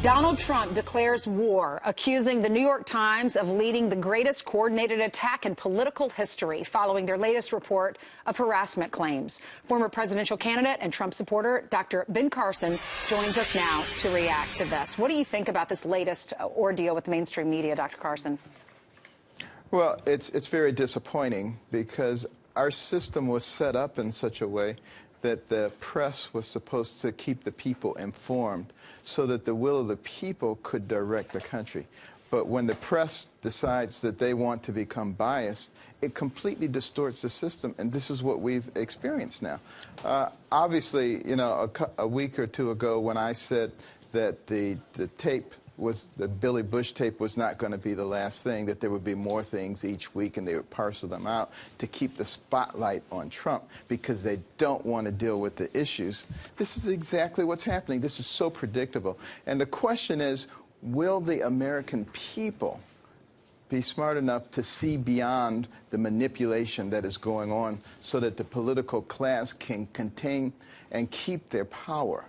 Donald Trump declares war, accusing the New York Times of leading the greatest coordinated attack in political history following their latest report of harassment claims. Former presidential candidate and Trump supporter Dr. Ben Carson joins us now to react to this. What do you think about this latest ordeal with mainstream media, Dr. Carson? Well, it's very disappointing because our system was set up in such a way that the press was supposed to keep the people informed so that the will of the people could direct the country. But when the press decides that they want to become biased, it completely distorts the system, and this is what we've experienced now. Obviously, you know, a week or two ago when I said that the Billy Bush tape was not going to be the last thing, that there would be more things each week and they would parcel them out to keep the spotlight on Trump because they don't want to deal with the issues. This is exactly what's happening. This is so predictable. And the question is, will the American people be smart enough to see beyond the manipulation that is going on so that the political class can contain and keep their power?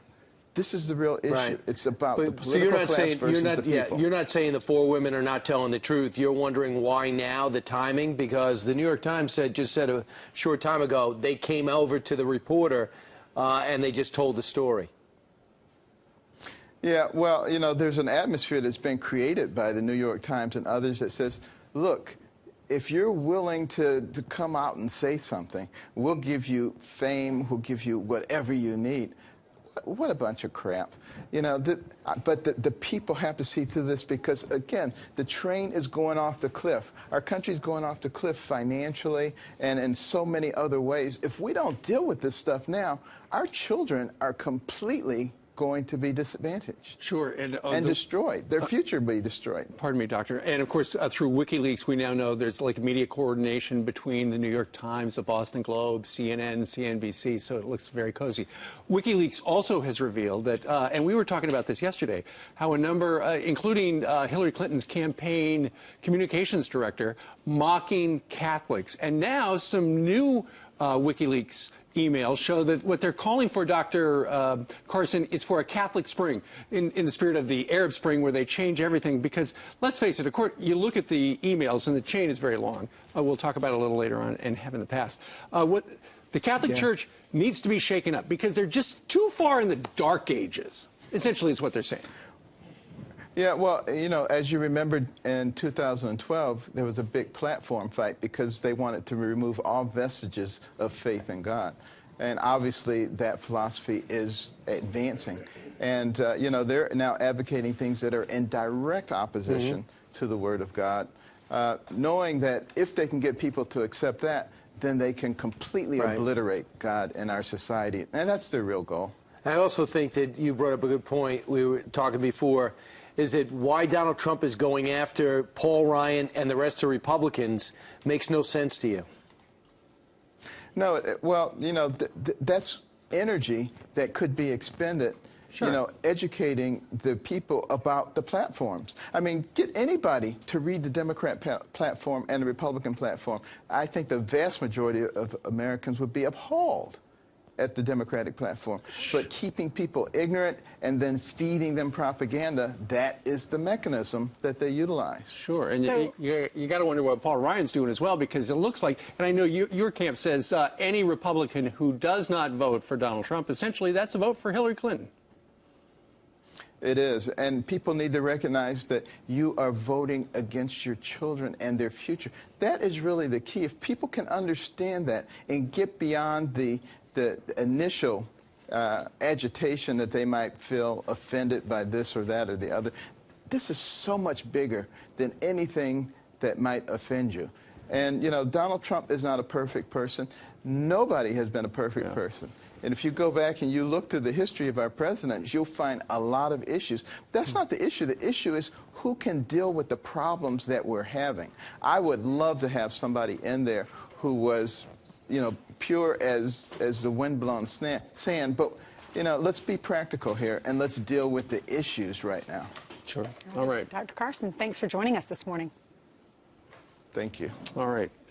This is the real issue. Right. It's about the political class versus the people. You're not saying the four women are not telling the truth. You're wondering why now, the timing? Because the New York Times just said a short time ago they came over to the reporter and they just told the story. Yeah, well, you know, there's an atmosphere that's been created by the New York Times and others that says, look, if you're willing to come out and say something, we'll give you fame, we'll give you whatever you need. What a bunch of crap. You know, but the people have to see through this because, again, the train is going off the cliff. Our country's going off the cliff financially and in so many other ways. If we don't deal with this stuff now, our children are completely going to be disadvantaged. Sure. And destroyed. Their future will be destroyed. Pardon me, Doctor. And, of course, through WikiLeaks, we now know there's like media coordination between the New York Times, the Boston Globe, CNN, CNBC, so it looks very cozy. WikiLeaks also has revealed that, and we were talking about this yesterday, how a number, including Hillary Clinton's campaign communications director, mocking Catholics. And now some new WikiLeaks emails show that what they're calling for, Dr. Carson, is for a Catholic Spring, in the spirit of the Arab Spring, where they change everything. Because, let's face it, of course, you look at the emails, and the chain is very long. We'll talk about it a little later on and have in the past. What the Catholic Church needs to be shaken up because they're just too far in the dark ages, essentially is what they're saying. Yeah, well, you know, as you remember in 2012, there was a big platform fight because they wanted to remove all vestiges of faith in God. And obviously that philosophy is advancing. And, you know, they're now advocating things that are in direct opposition to the Word of God, knowing that if they can get people to accept that, then they can completely obliterate God in our society. And that's their real goal. I also think that you brought up a good point. We were talking before. Is that why Donald Trump is going after Paul Ryan and the rest of Republicans makes no sense to you? No, well, you know, that's energy that could be expended, you know, educating the people about the platforms. I mean, get anybody to read the Democrat platform and the Republican platform. I think the vast majority of Americans would be appalled at the Democratic platform. But keeping people ignorant and then feeding them propaganda, that is the mechanism that they utilize. Sure, and so, you got to wonder what Paul Ryan's doing as well, because it looks like, and I know your camp says any Republican who does not vote for Donald Trump, essentially that's a vote for Hillary Clinton. It is, and people need to recognize that you are voting against your children and their future. That is really the key. If people can understand that and get beyond the initial agitation that they might feel offended by this or that or the other, this is so much bigger than anything that might offend you. And, you know, Donald Trump is not a perfect person. Nobody has been a perfect person. And if you go back and you look through the history of our presidents, you'll find a lot of issues. That's not the issue. The issue is who can deal with the problems that we're having. I would love to have somebody in there who was, you know, pure as the windblown sand. But, you know, let's be practical here and let's deal with the issues right now. Sure. All right. Dr. Carson, thanks for joining us this morning. Thank you. All right.